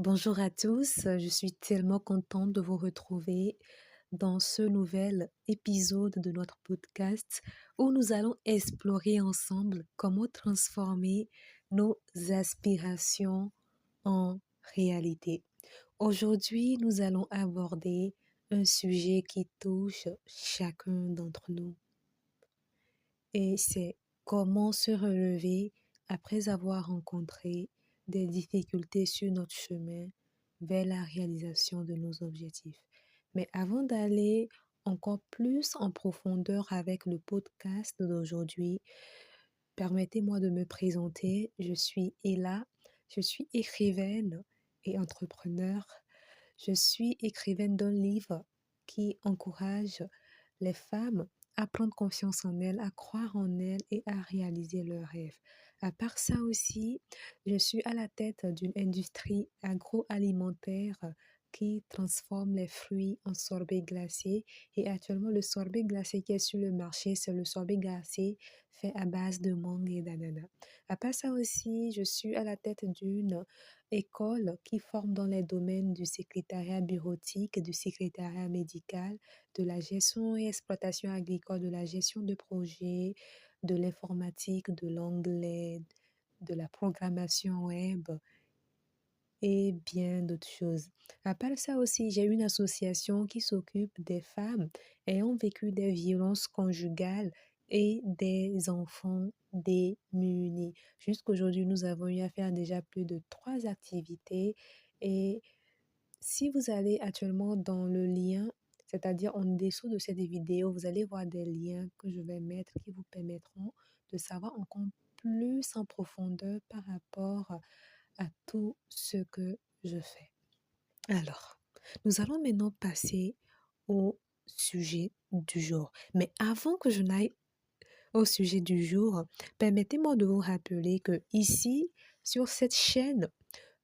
Bonjour à tous, je suis tellement contente de vous retrouver dans ce nouvel épisode de notre podcast où nous allons explorer ensemble comment transformer nos aspirations en réalité. Aujourd'hui, nous allons aborder un sujet qui touche chacun d'entre nous et c'est comment se relever après avoir rencontré des difficultés sur notre chemin vers la réalisation de nos objectifs. Mais avant d'aller encore plus en profondeur avec le podcast d'aujourd'hui, permettez-moi de me présenter. Je suis Ella, je suis écrivaine et entrepreneur. Je suis écrivaine d'un livre qui encourage les femmes à prendre confiance en elles, à croire en elles et à réaliser leurs rêves. À part ça aussi, je suis à la tête d'une industrie agroalimentaire qui transforme les fruits en sorbet glacé. Et actuellement, le sorbet glacé qui est sur le marché, c'est le sorbet glacé fait à base de mangue et d'ananas. À part ça aussi, je suis à la tête d'une école qui forme dans les domaines du secrétariat bureautique, du secrétariat médical, de la gestion et exploitation agricole, de la gestion de projets, de l'informatique, de l'anglais, de la programmation web et bien d'autres choses. À part ça aussi, j'ai une association qui s'occupe des femmes ayant vécu des violences conjugales et des enfants démunis. Jusqu'aujourd'hui, nous avons eu à faire déjà plus de 3 activités et si vous allez actuellement dans le lien, c'est-à-dire en dessous de cette vidéo, vous allez voir des liens que je vais mettre qui vous permettront de savoir encore plus en profondeur par rapport à tout ce que je fais. Alors, nous allons maintenant passer au sujet du jour. Mais avant que je n'aille au sujet du jour, permettez-moi de vous rappeler que ici, sur cette chaîne,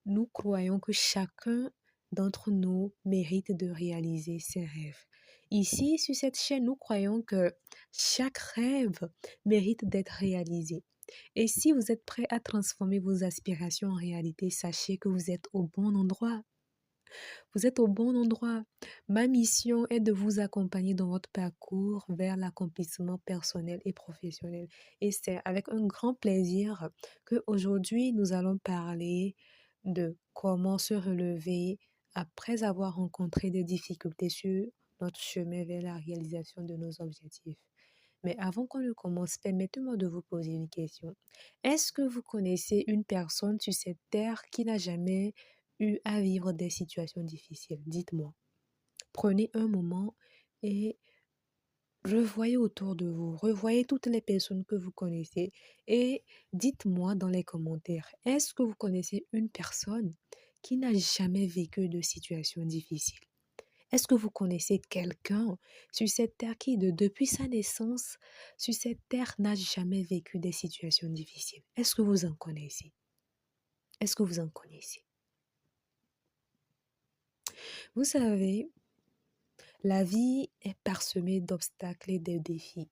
nous croyons que chacun d'entre nous mérite de réaliser ses rêves. Ici, sur cette chaîne, nous croyons que chaque rêve mérite d'être réalisé. Et si vous êtes prêt à transformer vos aspirations en réalité, sachez que vous êtes au bon endroit. Vous êtes au bon endroit. Ma mission est de vous accompagner dans votre parcours vers l'accomplissement personnel et professionnel. Et c'est avec un grand plaisir que aujourd'hui nous allons parler de comment se relever après avoir rencontré des difficultés sur notre chemin vers la réalisation de nos objectifs. Mais avant qu'on ne commence, permettez-moi de vous poser une question. Est-ce que vous connaissez une personne sur cette terre qui n'a jamais eu à vivre des situations difficiles? Dites-moi. Prenez un moment et revoyez autour de vous, revoyez toutes les personnes que vous connaissez et dites-moi dans les commentaires, est-ce que vous connaissez une personne qui n'a jamais vécu de situation difficile? Est-ce que vous connaissez quelqu'un sur cette terre qui, depuis sa naissance, sur cette terre, n'a jamais vécu des situations difficiles? Est-ce que vous en connaissez? Est-ce que vous en connaissez? Vous savez, la vie est parsemée d'obstacles et de défis.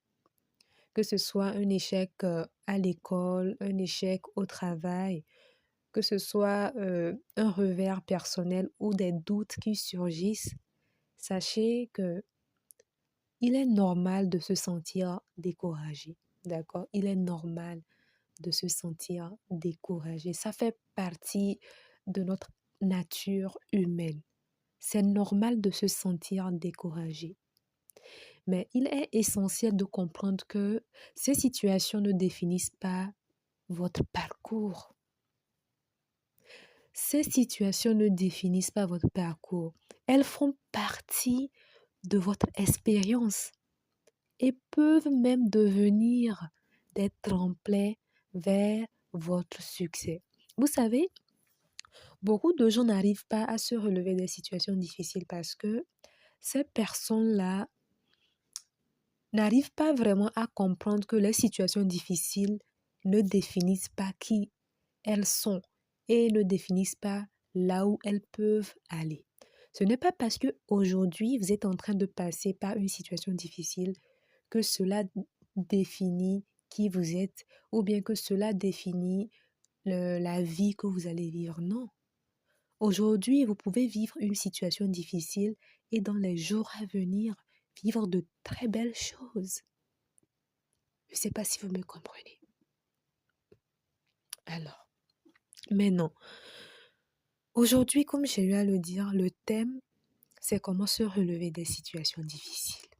Que ce soit un échec à l'école, un échec au travail, que ce soit un revers personnel ou des doutes qui surgissent, sachez que il est normal de se sentir découragé, d'accord? Il est normal de se sentir découragé. Ça fait partie de notre nature humaine. C'est normal de se sentir découragé. Mais il est essentiel de comprendre que ces situations ne définissent pas votre parcours. Ces situations ne définissent pas votre parcours. Elles font partie de votre expérience et peuvent même devenir des tremplins vers votre succès. Vous savez, beaucoup de gens n'arrivent pas à se relever des situations difficiles parce que ces personnes-là n'arrivent pas vraiment à comprendre que les situations difficiles ne définissent pas qui elles sont et ne définissent pas là où elles peuvent aller. Ce n'est pas parce que aujourd'hui vous êtes en train de passer par une situation difficile que cela définit qui vous êtes ou bien que cela définit la vie que vous allez vivre. Non. Aujourd'hui, vous pouvez vivre une situation difficile et dans les jours à venir, vivre de très belles choses. Je ne sais pas si vous me comprenez. Alors, maintenant, aujourd'hui, comme j'ai eu à le dire, le thème, c'est comment se relever des situations difficiles.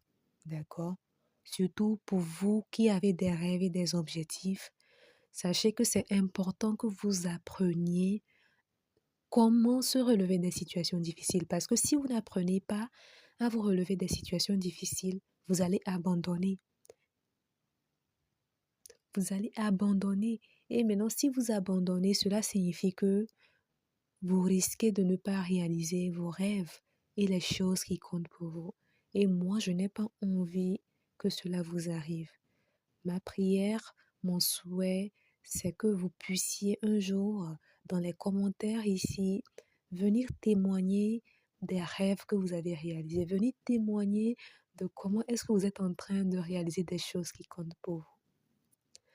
D'accord? Surtout pour vous qui avez des rêves et des objectifs, sachez que c'est important que vous appreniez comment se relever des situations difficiles. Parce que si vous n'apprenez pas à vous relever des situations difficiles, vous allez abandonner. Vous allez abandonner. Et maintenant, si vous abandonnez, cela signifie que vous risquez de ne pas réaliser vos rêves et les choses qui comptent pour vous. Et moi, je n'ai pas envie que cela vous arrive. Ma prière, mon souhait, c'est que vous puissiez un jour, dans les commentaires ici, venir témoigner des rêves que vous avez réalisés. Venir témoigner de comment est-ce que vous êtes en train de réaliser des choses qui comptent pour vous.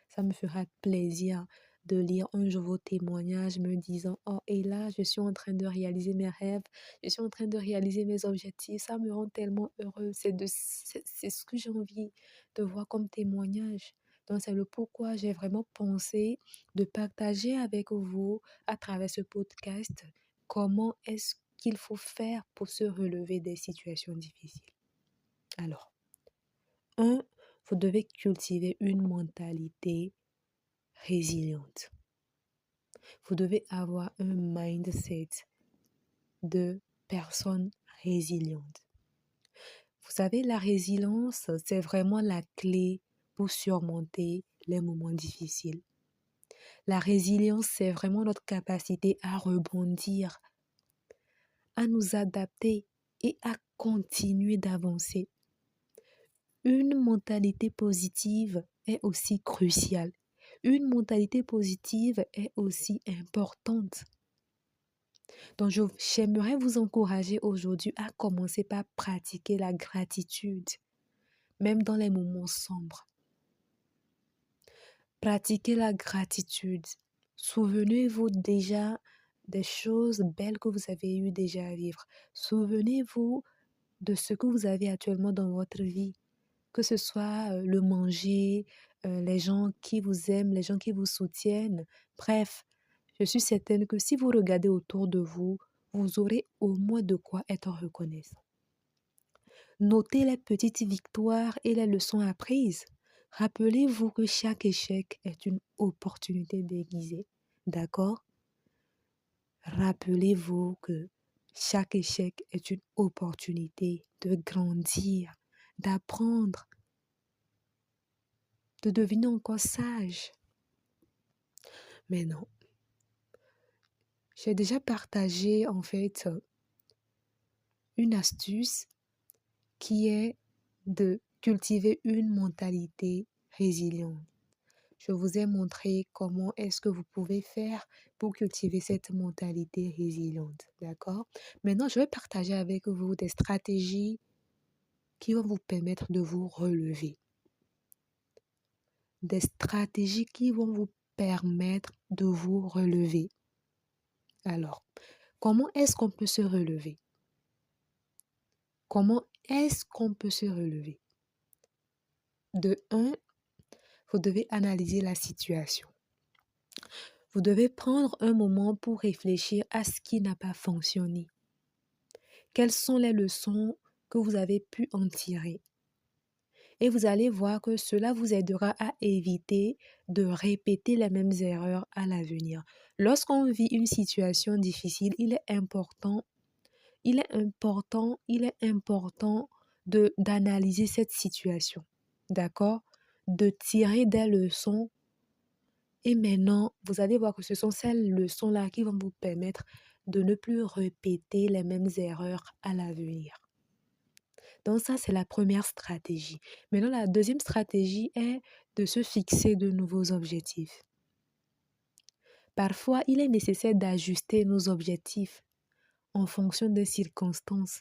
Ça me fera plaisir de lire un jour vos témoignages me disant « Oh, et là, je suis en train de réaliser mes rêves, je suis en train de réaliser mes objectifs. » Ça me rend tellement heureux. C'est ce que j'ai envie de voir comme témoignage. Donc, c'est le pourquoi j'ai vraiment pensé de partager avec vous à travers ce podcast comment est-ce qu'il faut faire pour se relever des situations difficiles. Alors, vous devez cultiver une mentalité résiliente. Vous devez avoir un mindset de personne résiliente. Vous savez, la résilience, c'est vraiment la clé pour surmonter les moments difficiles. La résilience, c'est vraiment notre capacité à rebondir, à nous adapter et à continuer d'avancer. Une mentalité positive est aussi cruciale. Une mentalité positive est aussi importante. Donc, j'aimerais vous encourager aujourd'hui à commencer par pratiquer la gratitude, même dans les moments sombres. Pratiquez la gratitude. Souvenez-vous déjà des choses belles que vous avez eues déjà à vivre. Souvenez-vous de ce que vous avez actuellement dans votre vie. Que ce soit le manger, les gens qui vous aiment, les gens qui vous soutiennent. Bref, je suis certaine que si vous regardez autour de vous, vous aurez au moins de quoi être reconnaissant. Notez les petites victoires et les leçons apprises. Rappelez-vous que chaque échec est une opportunité déguisée. D'accord? Rappelez-vous que chaque échec est une opportunité de grandir, d'apprendre, de devenir encore sage. Mais non. J'ai déjà partagé en fait une astuce qui est de cultiver une mentalité résiliente. Je vous ai montré comment est-ce que vous pouvez faire pour cultiver cette mentalité résiliente, d'accord? Maintenant, je vais partager avec vous des stratégies qui vont vous permettre de vous relever. Des stratégies qui vont vous permettre de vous relever. Alors, comment est-ce qu'on peut se relever? Comment est-ce qu'on peut se relever? De 1, vous devez analyser la situation. Vous devez prendre un moment pour réfléchir à ce qui n'a pas fonctionné. Quelles sont les leçons que vous avez pu en tirer? Et vous allez voir que cela vous aidera à éviter de répéter les mêmes erreurs à l'avenir. Lorsqu'on vit une situation difficile, il est important d'analyser cette situation. D'accord? De tirer des leçons. Et maintenant, vous allez voir que ce sont ces leçons-là qui vont vous permettre de ne plus répéter les mêmes erreurs à l'avenir. Donc ça, c'est la première stratégie. Maintenant, la deuxième stratégie est de se fixer de nouveaux objectifs. Parfois, il est nécessaire d'ajuster nos objectifs en fonction des circonstances.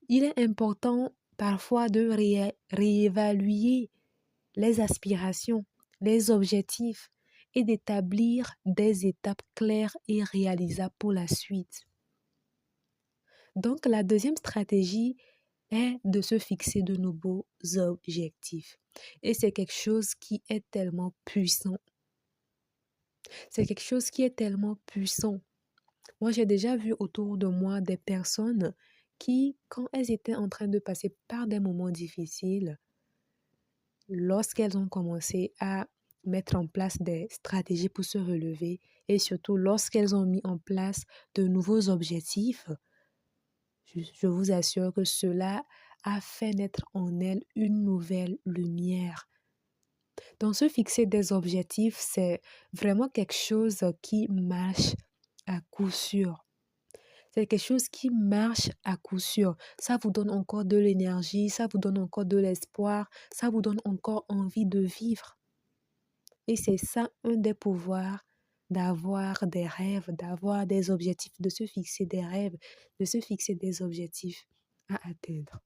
Il est important parfois de réévaluer les aspirations, les objectifs et d'établir des étapes claires et réalisables pour la suite. Donc, la deuxième stratégie est de se fixer de nouveaux objectifs. Et c'est quelque chose qui est tellement puissant. C'est quelque chose qui est tellement puissant. Moi, j'ai déjà vu autour de moi des personnes qui, quand elles étaient en train de passer par des moments difficiles, lorsqu'elles ont commencé à mettre en place des stratégies pour se relever et surtout lorsqu'elles ont mis en place de nouveaux objectifs, je vous assure que cela a fait naître en elles une nouvelle lumière. Donc, se fixer des objectifs, c'est vraiment quelque chose qui marche à coup sûr. C'est quelque chose qui marche à coup sûr. Ça vous donne encore de l'énergie, ça vous donne encore de l'espoir, ça vous donne encore envie de vivre. Et c'est ça un des pouvoirs d'avoir des rêves, d'avoir des objectifs, de se fixer des rêves, de se fixer des objectifs à atteindre.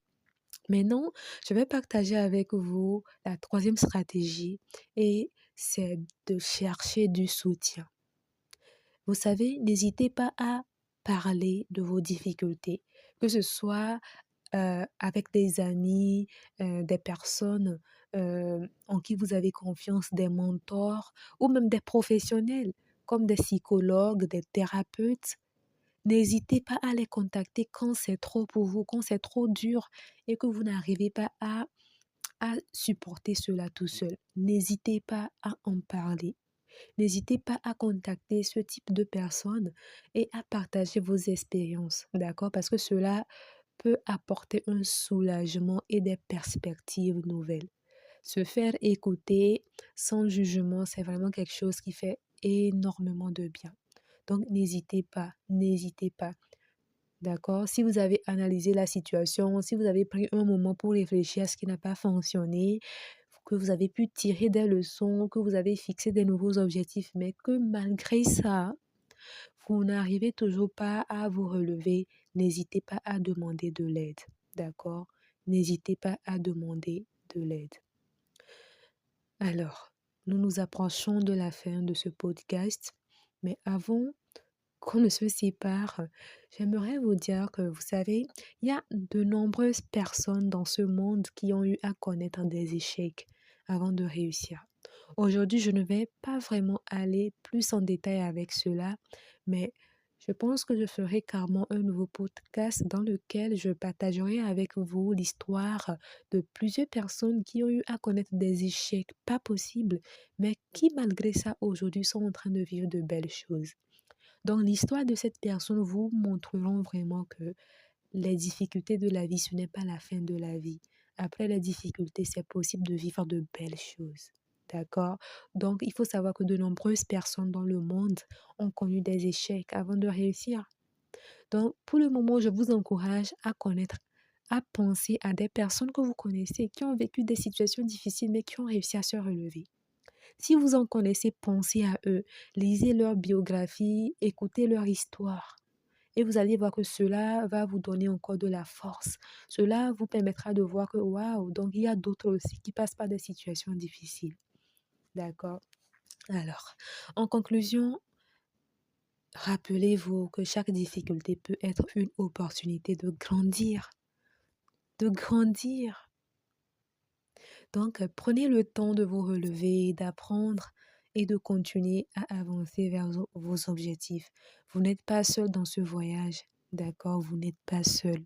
Maintenant, je vais partager avec vous la troisième stratégie et c'est de chercher du soutien. Vous savez, n'hésitez pas à parler de vos difficultés, que ce soit avec des amis, des personnes en qui vous avez confiance, des mentors ou même des professionnels comme des psychologues, des thérapeutes. N'hésitez pas à les contacter quand c'est trop pour vous, quand c'est trop dur et que vous n'arrivez pas à supporter cela tout seul. N'hésitez pas à en parler. N'hésitez pas à contacter ce type de personnes et à partager vos expériences, d'accord? Parce que cela peut apporter un soulagement et des perspectives nouvelles. Se faire écouter sans jugement, c'est vraiment quelque chose qui fait énormément de bien. Donc, n'hésitez pas, d'accord? Si vous avez analysé la situation, si vous avez pris un moment pour réfléchir à ce qui n'a pas fonctionné, que vous avez pu tirer des leçons, que vous avez fixé des nouveaux objectifs, mais que malgré ça, vous n'arrivez toujours pas à vous relever, n'hésitez pas à demander de l'aide, d'accord? N'hésitez pas à demander de l'aide. Alors, nous nous approchons de la fin de ce podcast, mais avant qu'on ne se sépare, j'aimerais vous dire que, vous savez, il y a de nombreuses personnes dans ce monde qui ont eu à connaître des échecs avant de réussir. Aujourd'hui, je ne vais pas vraiment aller plus en détail avec cela, mais je pense que je ferai carrément un nouveau podcast dans lequel je partagerai avec vous l'histoire de plusieurs personnes qui ont eu à connaître des échecs pas possibles, mais qui malgré ça aujourd'hui sont en train de vivre de belles choses. Donc l'histoire de cette personne vous montreront vraiment que les difficultés de la vie, ce n'est pas la fin de la vie. Après les difficultés, c'est possible de vivre de belles choses. D'accord? Donc, il faut savoir que de nombreuses personnes dans le monde ont connu des échecs avant de réussir. Donc, pour le moment, je vous encourage à connaître, à penser à des personnes que vous connaissez qui ont vécu des situations difficiles mais qui ont réussi à se relever. Si vous en connaissez, pensez à eux, lisez leur biographie, écoutez leur histoire. Et vous allez voir que cela va vous donner encore de la force. Cela vous permettra de voir que, waouh, donc il y a d'autres aussi qui passent par des situations difficiles. D'accord? Alors, en conclusion, rappelez-vous que chaque difficulté peut être une opportunité de grandir. De grandir. Donc, prenez le temps de vous relever, d'apprendre et de continuer à avancer vers vos objectifs. Vous n'êtes pas seul dans ce voyage, d'accord? Vous n'êtes pas seul.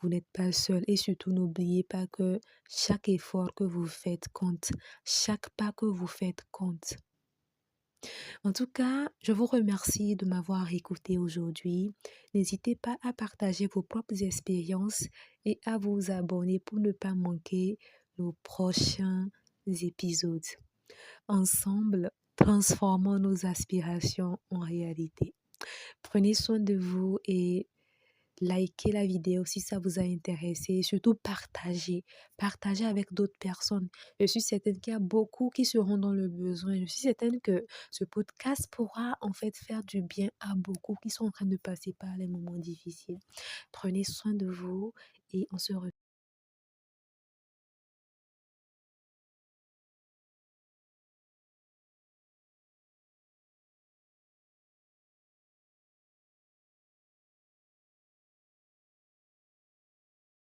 Vous n'êtes pas seul et surtout n'oubliez pas que chaque effort que vous faites compte. Chaque pas que vous faites compte. En tout cas, je vous remercie de m'avoir écouté aujourd'hui. N'hésitez pas à partager vos propres expériences et à vous abonner pour ne pas manquer nos prochains épisodes. Ensemble, transformons nos aspirations en réalité. Prenez soin de vous et likez la vidéo si ça vous a intéressé. Surtout partagez. Partagez avec d'autres personnes. Je suis certaine qu'il y a beaucoup qui seront dans le besoin. Je suis certaine que ce podcast pourra en fait faire du bien à beaucoup qui sont en train de passer par les moments difficiles. Prenez soin de vous et on se retrouve.